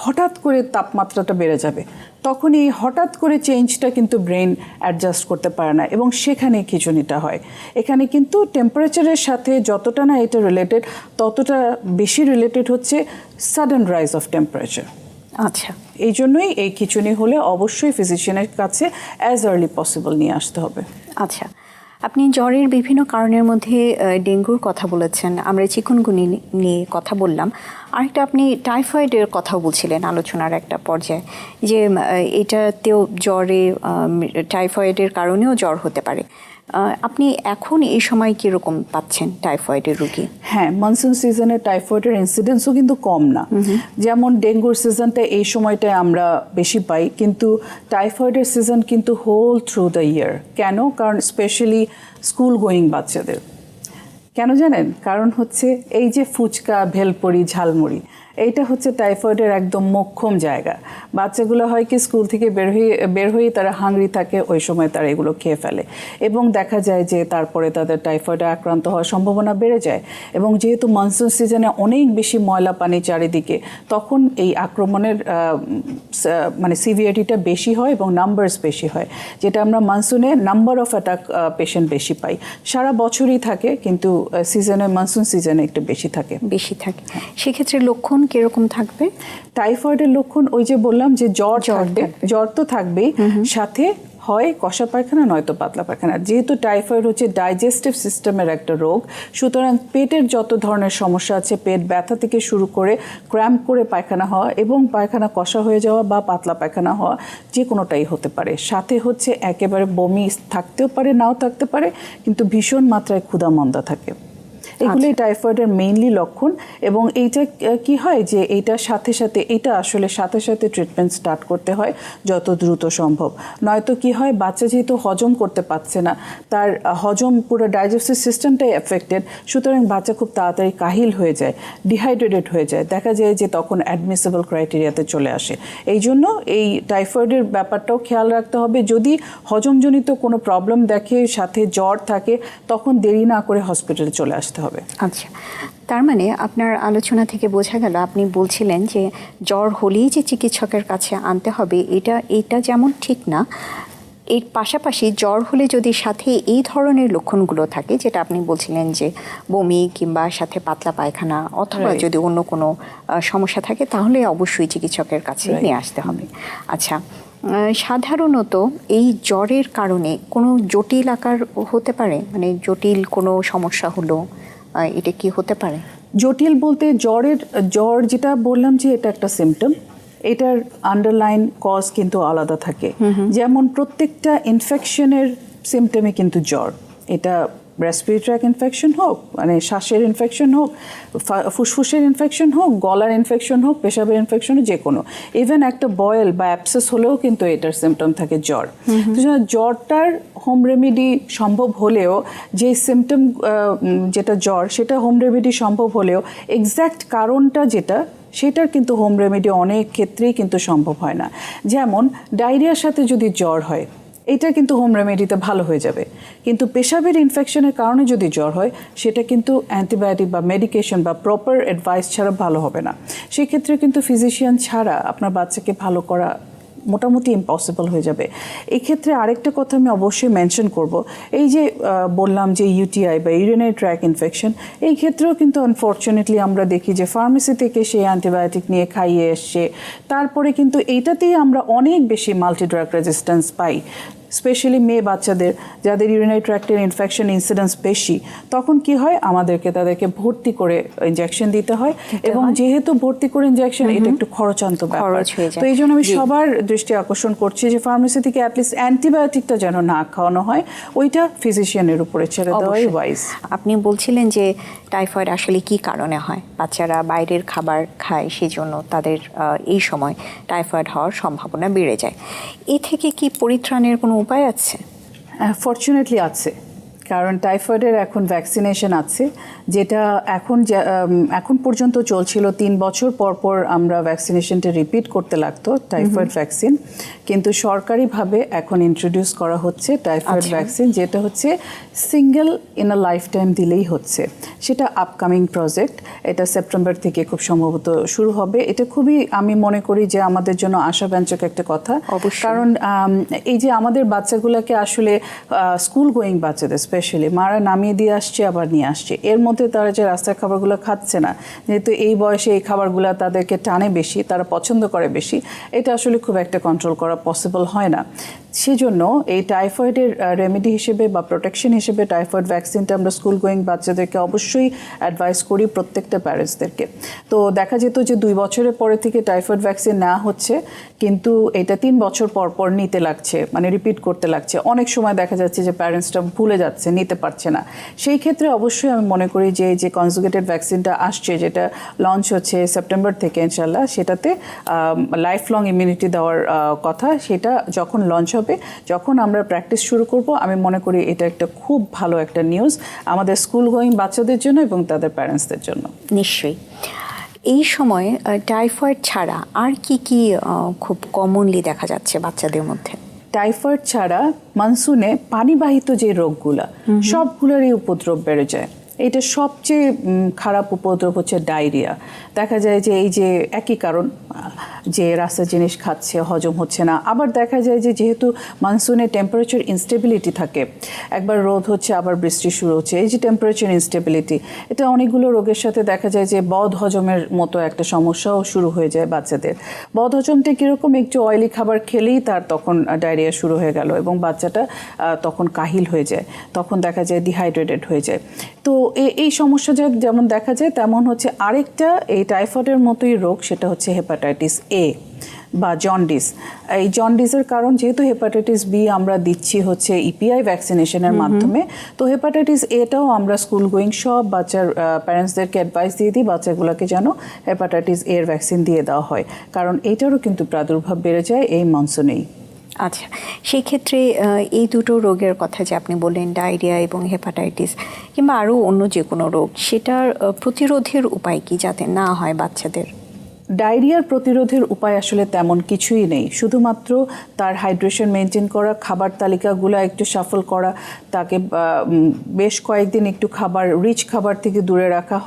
Speaker 2: হঠাৎ করে তাপমাত্রাটা বেড়ে যাবে, তখন এই হঠাৎ করে চেঞ্জটা কিন্তু ব্রেন অ্যাডজাস্ট করতে পারে না এবং সেখানে খিঁচুনিটা হয়। এখানে কিন্তু টেম্পারেচারের সাথে যতটা না এটা রিলেটেড, ততটা বেশি রিলেটেড হচ্ছে সাডেন রাইজ অফ টেম্পারেচার।
Speaker 1: আচ্ছা,
Speaker 2: এই জন্যই এই খিঁচুনি হলে অবশ্যই ফিজিশিয়ানের কাছে অ্যাজ আর্লি পসিবল নিয়ে আসতে হবে।
Speaker 1: আচ্ছা, আপনি জ্বরের বিভিন্ন কারণের মধ্যে ডেঙ্গুর কথা বলেছেন, আমরা চিকুনগুনি নিয়ে কথা বললাম, আরেকটা আপনি টাইফয়েডের কথাও বলছিলেন আলোচনার একটা পর্যায়ে, যে এটাতেও জ্বরে টাইফয়েডের কারণেও জ্বর হতে পারে। আপনি এখন এই সময় কীরকম পাচ্ছেন টাইফয়েডের রোগী?
Speaker 2: হ্যাঁ, মনসুন সিজনে টাইফয়েডের ইনসিডেন্সও কিন্তু কম না। যেমন ডেঙ্গুর সিজনটা এই সময়টায় আমরা বেশি পাই, কিন্তু টাইফয়েডের সিজন কিন্তু হোল থ্রু দ্য ইয়ার। কেন? কারণ স্পেশালি স্কুল গোয়িং বাচ্চাদের। কেন জানেন? কারণ হচ্ছে এই যে ফুচকা, ভেলপুরি, ঝালমুড়ি, এইটা হচ্ছে টাইফয়েডের একদম মোক্ষম জায়গা। বাচ্চাগুলো হয় কি স্কুল থেকে বের হয়ে তারা হাংরি থাকে, ওই সময় তারা এগুলো খেয়ে ফেলে এবং দেখা যায় যে তারপরে তাদের টাইফয়েডে আক্রান্ত হওয়ার সম্ভাবনা বেড়ে যায়। এবং যেহেতু মনসুন সিজনে অনেক বেশি ময়লা পানি চারিদিকে, তখন এই আক্রমণের মানে সিভিয়ারিটিটা বেশি হয় এবং নাম্বারস বেশি হয়, যেটা আমরা মনসুনে নাম্বার অফ অ্যাটাক পেশেন্ট বেশি পাই। সারা বছরই থাকে, কিন্তু সিজনে মনসুন সিজনে একটু বেশি থাকে।
Speaker 1: সেক্ষেত্রে লক্ষণ কিরকম থাকবে?
Speaker 2: টাইফয়েডের লক্ষণ ওই যে বললাম যে জ্বর থাকবে, জ্বর তো থাকবেই, সাথে হয় কষা পায়খানা নয়তো পাতলা পায়খানা। যেহেতু টাইফয়েড হচ্ছে ডাইজেস্টিভ সিস্টেমের একটা রোগ, সুতরাং পেটের যত ধরনের সমস্যা আছে, পেট ব্যথা থেকে শুরু করে ক্র্যাম্প করে পায়খানা হওয়া এবং পায়খানা কষা হয়ে যাওয়া বা পাতলা পায়খানা হওয়া, যে কোনোটাই হতে পারে। সাথে হচ্ছে একেবারে বমি থাকতেও পারে, নাও থাকতে পারে, কিন্তু ভীষণ মাত্রায় ক্ষুধা মন্দা থাকে। এগুলোই টাইফয়েডের মেইনলি লক্ষণ। এবং এইটা কি হয় যে এইটার সাথে সাথে এটা আসলে সাথে সাথে ট্রিটমেন্ট স্টার্ট করতে হয় যত দ্রুত সম্ভব। নয়তো কি হয়, বাচ্চা যেহেতু হজম করতে পারছে না, তার হজম পুরো ডাইজেস্টিভ সিস্টেমটাই এফেক্টেড, সুতরাং বাচ্চা খুব তাড়াতাড়ি কাহিল হয়ে যায়, ডিহাইড্রেটেড হয়ে যায়, দেখা যায় যে তখন অ্যাডমিসেবল ক্রাইটেরিয়াতে চলে আসে। এই জন্য এই টাইফয়েডের ব্যাপারটাও খেয়াল রাখতে হবে। যদি হজমজনিত কোনো প্রবলেম দেখে, সাথে জ্বর থাকে, তখন দেরি না করে হসপিটালে চলে আসতে হবে।
Speaker 1: আচ্ছা, তার মানে আপনার আলোচনা থেকে বোঝা গেল আপনি বলছিলেন যে জ্বর হলেই যে চিকিৎসকের কাছে আনতে হবে, এটা যেমন ঠিক না। এর পাশাপাশি জ্বর হলে যদি সাথে এই ধরনের লক্ষণগুলো থাকে, যেটা আপনি বলছিলেন যে বমি কিংবা সাথে পাতলা পায়খানা অথবা যদি অন্য কোনো সমস্যা থাকে, তাহলে অবশ্যই চিকিৎসকের কাছে নিয়ে আসতে হবে। আচ্ছা, সাধারণত এই জ্বরের কারণে কোনো জটিল আকার হতে পারে, মানে জটিল কোনো সমস্যা হলো, এটা কি হতে পারে?
Speaker 2: জটিল বলতে জ্বর যেটা বললাম যে এটা একটা সিমটম, এটার আন্ডারলাইন কজ কিন্তু আলাদা থাকে। যেমন প্রত্যেকটা ইনফেকশনের সিমটমে কিন্তু জ্বর, এটা রেসপিরেটরি ট্র্যাক ইনফেকশন হোক, মানে শ্বাসের ইনফেকশন হোক, ফুসফুসের ইনফেকশন হোক, গলার ইনফেকশন হোক, পেশাবের ইনফেকশন, যে কোনো, ইভেন একটা বয়েল বা অ্যাবসেস হলেও কিন্তু এটার সিমটম থাকে জ্বর। তো জ্বরটার হোম রেমেডি সম্ভব হলেও, যে সিমটম যেটা জ্বর, সেটা হোম রেমেডি সম্ভব হলেও এক্স্যাক্ট কারণটা যেটা, সেটার কিন্তু হোম রেমেডি অনেক ক্ষেত্রেই কিন্তু সম্ভব হয় না। যেমন ডায়রিয়ার সাথে যদি জ্বর হয়, এটা কিন্তু হোম রেমেডিতে ভালো হয়ে যাবে, কিন্তু পেশাবের ইনফেকশনের কারণে যদি জ্বর হয়, সেটা কিন্তু অ্যান্টিবায়োটিক বা মেডিকেশন বা প্রপার অ্যাডভাইস ছাড়া ভালো হবে না। সেক্ষেত্রে কিন্তু ফিজিশিয়ান ছাড়া আপনার বাচ্চাকে ভালো করা মোটামুটি ইম্পসিবল হয়ে যাবে। এই ক্ষেত্রে আরেকটা কথা আমি অবশ্যই মেনশন করব, এই যে বললাম যে ইউটিআই বা ইউরিনারি ট্র্যাক ইনফেকশন, এই ক্ষেত্রেও কিন্তু আনফর্চুনেটলি আমরা দেখি যে ফার্মেসি থেকে সেই অ্যান্টিবায়োটিক নিয়ে খাইয়ে এসছে, তারপরে কিন্তু এইটাতেই আমরা অনেক বেশি মাল্টি ড্রাগ রেজিস্ট্যান্স পাই। স্পেশালি মেয়ে বাচ্চাদের যাদের ইউরিনারি ট্র্যাক্টের ইনফেকশন ইনসিডেন্স বেশি, তখন কি হয়, আমাদেরকে তাদেরকে ভর্তি করে ইনজেকশন দিতে হয়, এবং যেহেতু ভর্তি করে ইনজেকশন, এটা একটু খরচান্ত ব্যাপার। তো এই জন্য আমি সবার দৃষ্টি আকর্ষণ করছি যে ফার্মেসি থেকে অ্যাটলিস্ট অ্যান্টিবায়োটিকটা যেন না খাওয়ানো হয়, ওইটা ফিজিশিয়ানের উপরে ছেড়ে দেওয়াই ওয়াইজ।
Speaker 1: আপনি বলছিলেন যে টাইফয়েড আসলে কি কারণে হয়, বাচ্চারা বাইরের খাবার খায়, সেজন্য তাদের এই সময় টাইফয়েড হওয়ার সম্ভাবনা বেড়ে যায়। এ থেকে কি পরিত্রাণের কোনো উপায় আছে?
Speaker 2: ফরচুনেটলি আছে, কারণ টাইফয়েডের এখন ভ্যাকসিনেশন আছে, যেটা এখন পর্যন্ত চলছিল। 3 বছর পর পর আমরা ভ্যাকসিনেশনটা রিপিট করতে লাগতো টাইফয়েড ভ্যাকসিন, কিন্তু সরকারিভাবে এখন ইন্ট্রোডিউস করা হচ্ছে টাইফয়েড ভ্যাকসিন, যেটা হচ্ছে single in a life time দিলেই হচ্ছে। সেটা আপকামিং প্রজেক্ট, এটা সেপ্টেম্বর থেকে খুব সম্ভবত শুরু হবে। এটা খুবই, আমি মনে করি যে আমাদের জন্য আশাব্যঞ্জক একটা কথা, কারণ এই যে আমাদের বাচ্চাগুলোকে আসলে স্কুল গোয়িং বাচ্চাদের স্পেশালি মারা নামিয়ে দিয়ে আসছে, আবার নিয়ে আসছে, এর মধ্যে তারা যে রাস্তার খাবারগুলো খাচ্ছে না, যেহেতু এই বয়সে এই খাবারগুলো তাদেরকে টানে বেশি, তারা পছন্দ করে বেশি, এটা আসলে খুব একটা কন্ট্রোল করা পসিবল হয় না। সেজন্য এই টাইফয়েডের রেমেডি হিসেবে বা প্রোটেকশন হিসেবে টাইফয়েড ভ্যাকসিনটা আমরা স্কুল গোয়িং বাচ্চাদেরকে অবশ্যই অ্যাডভাইস করি, প্রত্যেকটা প্যারেন্টসদেরকে। তো দেখা যেত যে 2 বছরের পরে থেকে টাইফয়েড ভ্যাকসিন নেওয়া হচ্ছে, কিন্তু এটা 3 বছর পর পর নিতে লাগছে, মানে রিপিট করতে লাগছে। অনেক সময় দেখা যাচ্ছে যে প্যারেন্টসটা ভুলে যাচ্ছে, নিতে পারছে না। সেই ক্ষেত্রে অবশ্যই আমি মনে করি যে কনজুগেটেড ভ্যাকসিনটা আসছে, যেটা লঞ্চ হচ্ছে সেপ্টেম্বর থেকে ইনশাল্লাহ, সেটাতে লাইফ লং ইমিউনিটি দেওয়ার কথা। সেটা যখন লঞ্চ হবে, যখন আমরা প্র্যাকটিস শুরু করব, আমি মনে করি এটা একটা খুব ভালো একটা নিউজ আমাদের স্কুল গোয়িং বাচ্চাদের জন্য এবং তাদের প্যারেন্টসদের জন্য।
Speaker 1: নিশ্চয়ই। এই সময় টাইফয়েড ছাড়া আর কি কি খুব কমনলি দেখা যাচ্ছে বাচ্চাদের মধ্যে?
Speaker 2: টাইফয়েড ছাড়া মনসুনে পানিবাহিত যে রোগগুলা, সবগুলোরই উপদ্রব বেড়ে যায়। এটা সবচেয়ে খারাপ উপদ্রব হচ্ছে ডায়রিয়া। দেখা যায় যে এই যে একই কারণ, যে রাস্তার জিনিস খাচ্ছে, হজম হচ্ছে না। আবার দেখা যায় যে যেহেতু মনসুনে টেম্পারেচার ইনস্টেবিলিটি থাকে, একবার রোদ হচ্ছে আবার বৃষ্টি শুরু হচ্ছে, এই যে টেম্পারেচার ইনস্টেবিলিটি, এটা অনেকগুলো রোগের সাথে দেখা যায় যে বদ হজমের মতো একটা সমস্যাও শুরু হয়ে যায় বাচ্চাদের। বদ হজমটা কীরকম, একটু অয়েলি খাবার খেলেই তার তখন ডায়রিয়া শুরু হয়ে গেল এবং বাচ্চাটা তখন কাহিল হয়ে যায়, তখন দেখা যায় ডিহাইড্রেটেড হয়ে যায়। তো এই সমস্যা যেমন দেখা যায়, তেমন হচ্ছে আরেকটা এই টাইফয়েডের মতোই রোগ, সেটা হচ্ছে হেপাটাইটিস এ বা জন্ডিস। এই জন্ডিসের কারণ যেহেতু হেপাটাইটিস বি আমরা দিচ্ছি হচ্ছে ইপিআই ভ্যাকসিনেশনের মাধ্যমে, তো হেপাটাইটিস এটাও আমরা স্কুল গোয়িং সব বাচ্চার প্যারেন্টসদেরকে অ্যাডভাইস দিয়ে দিই বাচ্চাগুলোকে যেন হেপাটাইটিস এর ভ্যাকসিন দিয়ে দেওয়া হয়, কারণ এইটারও কিন্তু প্রাদুর্ভাব বেড়ে যায় এই মনসুনেই।
Speaker 1: আচ্ছা, সেই ক্ষেত্রে এই দুটো রোগের কথা যে আপনি বললেন, ডায়রিয়া এবং হেপাটাইটিস কিংবা আরও অন্য যে কোনো রোগ, সেটার প্রতিরোধের উপায় কি যাতে না হয় বাচ্চাদের?
Speaker 2: ডায়রিয়ার প্রতিরোধের উপায় আসলে তেমন কিছুই নেই, শুধুমাত্র তার হাইড্রেশন মেনটেন করা, খাবার তালিকাগুলো একটু শাফল করা, তাকে বেশ কয়েকদিন একটু খাবার, রিচ খাবার থেকে দূরে রাখা,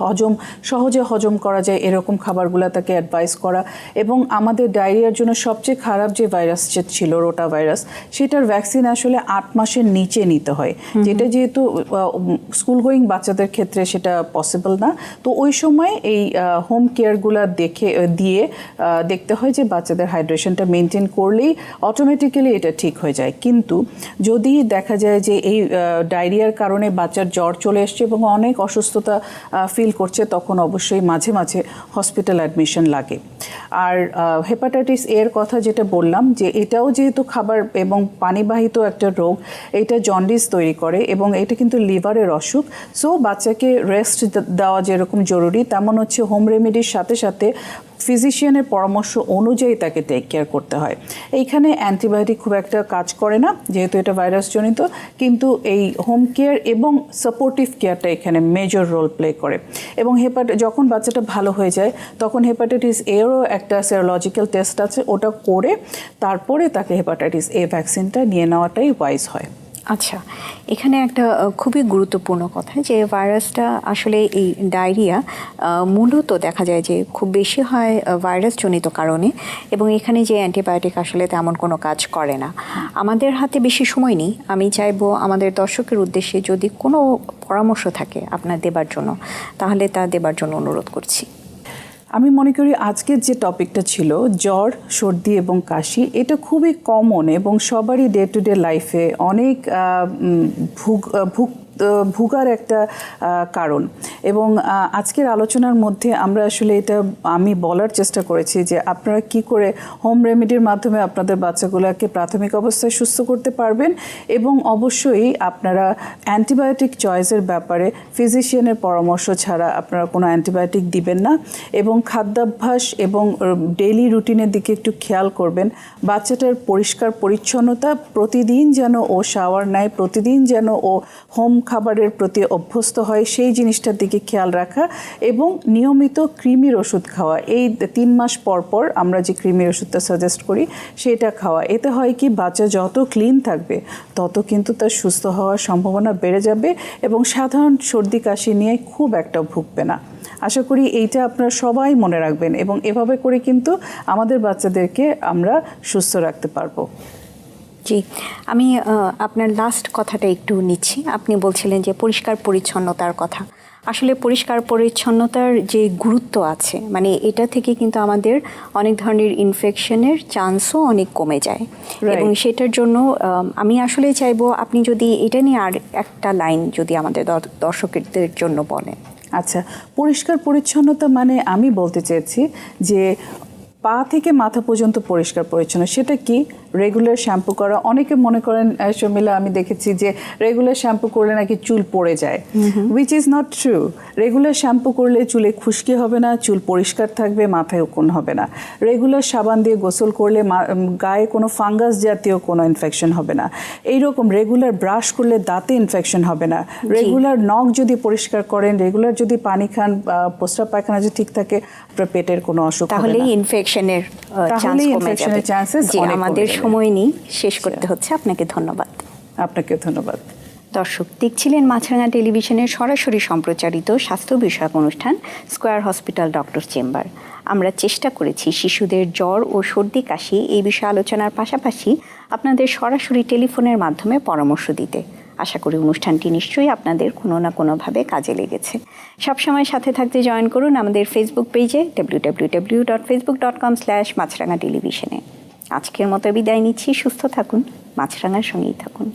Speaker 2: সহজে হজম করা যায় এরকম খাবারগুলো তাকে অ্যাডভাইস করা। এবং আমাদের ডায়রিয়ার জন্য সবচেয়ে খারাপ যে ভাইরাস ছিল রোটা ভাইরাস, সেটার ভ্যাকসিন আসলে 8 মাসের নিচে নিতে হয়, যেটা যেহেতু স্কুল গোয়িং বাচ্চাদের ক্ষেত্রে সেটা পসিবল না। তো ওই সময় এই হোম কেয়ারগুলো দিয়ে দেখতে হয় যে বাচ্চাদের হাইড্রেশনটা মেনটেন করলেই অটোমেটিক্যালি এটা ঠিক হয়ে যায়। কিন্তু যদি দেখা যায় যে এই ডায়রিয়ার কারণে বাচ্চার জ্বর চলে এসছে এবং অনেক অসুস্থতা ফিল করছে, তখন অবশ্যই মাঝে মাঝে হসপিটাল অ্যাডমিশন লাগে। আর হেপাটাইটিস এর কথা যেটা বললাম, যে এটাও যেহেতু খাবার এবং পানিবাহিত একটা রোগ, এটা জন্ডিস তৈরি করে এবং এটা কিন্তু লিভারের অসুখ। সো বাচ্চাকে রেস্ট দেওয়া যেরকম জরুরি, তেমন হচ্ছে হোম রেমেডির সাথে সাথে ফিজিশিয়ানের পরামর্শ অনুযায়ী তাকে টেক কেয়ার করতে হয়। এইখানে অ্যান্টিবায়োটিক খুব একটা কাজ করে না যেহেতু এটা ভাইরাসজনিত, কিন্তু এই হোম কেয়ার এবং সাপোর্টিভ কেয়ারটা এখানে মেজর রোল প্লে করে। এবং যখন বাচ্চাটা ভালো হয়ে যায়, তখন হেপাটাইটিস এরও একটা সেরোলজিক্যাল টেস্ট আছে, ওটা করে তারপরে তাকে হেপাটাইটিস এ ভ্যাকসিনটা নিয়ে নেওয়াটাই ওয়াইজ হয়।
Speaker 1: আচ্ছা, এখানে একটা খুবই গুরুত্বপূর্ণ কথা, যে ভাইরাসটা আসলে এই ডায়রিয়া মূলত দেখা যায় যে খুব বেশি হয় ভাইরাসজনিত কারণে, এবং এখানে যে অ্যান্টিবায়োটিক আসলে তেমন কোনো কাজ করে না। আমাদের হাতে বেশি সময় নেই, আমি চাইবো আমাদের দর্শকের উদ্দেশ্যে যদি কোনো পরামর্শ থাকে আপনার দেবার জন্য, তাহলে তা দেবার জন্য অনুরোধ করছি।
Speaker 2: আমি মনে করি আজকের যে টপিকটা ছিল জ্বর, সর্দি এবং কাশি, এটা খুবই কমন এবং সবারই ডে টু ডে লাইফে অনেক ভুগার একটা কারণ। এবং আজকের আলোচনার মধ্যে আমরা আসলে এটা আমি বলার চেষ্টা করেছি যে আপনারা কি করে হোম রেমেডির মাধ্যমে আপনাদের বাচ্চাগুলোকে প্রাথমিক অবস্থায় সুস্থ করতে পারবেন, এবং অবশ্যই আপনারা অ্যান্টিবায়োটিক চয়েসের ব্যাপারে ফিজিশিয়ানের পরামর্শ ছাড়া আপনারা কোনো অ্যান্টিবায়োটিক দিবেন না, এবং খাদ্যাভ্যাস এবং ডেইলি রুটিনের দিকে একটু খেয়াল করবেন। বাচ্চাটার পরিষ্কার পরিচ্ছন্নতা, প্রতিদিন যেন ও শাওয়ার নেয়, প্রতিদিন যেন ও হোম খাবারের প্রতি অভ্যস্ত হয়, সেই জিনিসটার দিকে খেয়াল রাখা, এবং নিয়মিত কৃমির ওষুধ খাওয়া। এই 3 মাস পর পর আমরা যে কৃমির ওষুধটা সাজেস্ট করি সেটা খাওয়া। এতে হয় কি, বাচ্চা যত ক্লিন থাকবে তত কিন্তু তার সুস্থ হওয়ার সম্ভাবনা বেড়ে যাবে এবং সাধারণ সর্দি কাশি নিয়ে খুব একটা ভুগবে না। আশা করি এইটা আপনারা সবাই মনে রাখবেন এবং এভাবে করে কিন্তু আমাদের বাচ্চাদেরকে আমরা সুস্থ রাখতে পারবো।
Speaker 1: জি, আমি আপনার লাস্ট কথাটা একটু নিচ্ছি। আপনি বলছিলেন যে পরিষ্কার পরিচ্ছন্নতার কথা। আসলে পরিষ্কার পরিচ্ছন্নতার যে গুরুত্ব আছে, মানে এটা থেকে কিন্তু আমাদের অনেক ধরনের ইনফেকশনের চান্সও অনেক কমে যায়। এবং সেটার জন্য আমি আসলে চাইবো আপনি যদি এটা নিয়ে আর একটা লাইন যদি আমাদের দর্শকদের জন্য বলেন।
Speaker 2: আচ্ছা, পরিষ্কার পরিচ্ছন্নতা মানে আমি বলতে চেয়েছি যে পা থেকে মাথা পর্যন্ত পরিষ্কার পরিচ্ছন্ন। সেটা কি? রেগুলার শ্যাম্পু করা। অনেকে মনে করেন শর্মিলা, আমি দেখেছি যে রেগুলার শ্যাম্পু করলে নাকি চুল পড়ে যায়, which is not true. Regular shampoo করলে চুলে খুশকি হবে না, চুল পরিষ্কার থাকবে, মাথায় উকুন হবে না। রেগুলার সাবান দিয়ে গোসল করলে গায়ে কোনো ফাঙ্গাস জাতীয় কোনো ইনফেকশন হবে না। এইরকম রেগুলার ব্রাশ করলে দাঁতে ইনফেকশন হবে না। রেগুলার নখ যদি পরিষ্কার করেন, রেগুলার যদি পানি খান, প্রস্রাব পায়খানা যদি ঠিক থাকে, আপনার পেটের কোনো অসুখ হবে না।
Speaker 1: তাহলেই ইনফেকশনের চান্সেস কমে যাবে। আমাদের সময় নেই, শেষ করতে হচ্ছে। আপনাকে ধন্যবাদ।
Speaker 2: আপনাকেও ধন্যবাদ।
Speaker 1: দর্শক দেখছিলেন মাছরাঙা টেলিভিশনের সরাসরি সম্প্রচারিত স্বাস্থ্য বিষয়ক অনুষ্ঠান স্কয়ার হসপিটাল ডক্টর চেম্বার। আমরা চেষ্টা করেছি শিশুদের জ্বর ও সর্দি কাশি এই বিষয়ে আলোচনার পাশাপাশি আপনাদের সরাসরি টেলিফোনের মাধ্যমে পরামর্শ দিতে। আশা করি অনুষ্ঠানটি নিশ্চয়ই আপনাদের কোনো না কোনোভাবে কাজে লেগেছে। সবসময় সাথে থাকতে জয়েন করুন আমাদের ফেসবুক পেজে www.facebook.com/মাছরাঙা টেলিভিশনে। আজকের মতো বিদায় নিচ্ছি। সুস্থ থাকুন, মাছরাঙার সঙ্গেই থাকুন।